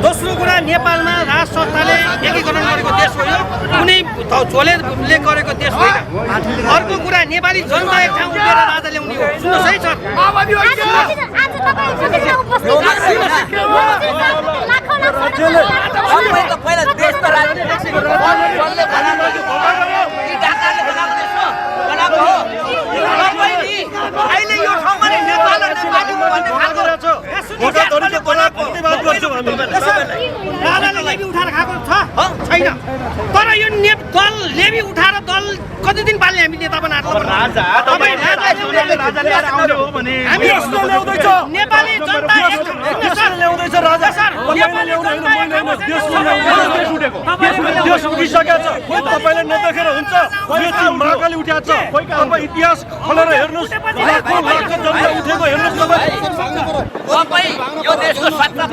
दोस्रो कुरा नेपालमा राज संस्थाले एकीकरण गरेको देश हो, कुनै झोलेले गरेको देश होइन। अर्को कुरा नेपाली जनता एक ठाउँ उठेर राजा ल्याउने हो। सुन्नुहोस् है सर, छैन। तर यो दल लेबी उठाएर दल कति दिन पाल्ने हामी नेता बनाएर नेपाली जनता तपाईले नदेखेर हुन्छ। महाकाली उठ्याएको छ, तपाईँ इतिहास खोलेर हेर्नुहोस्, लाखौँ जनता उठेको हेर्नुहोस्। तपाईँ यो देशको सत्ता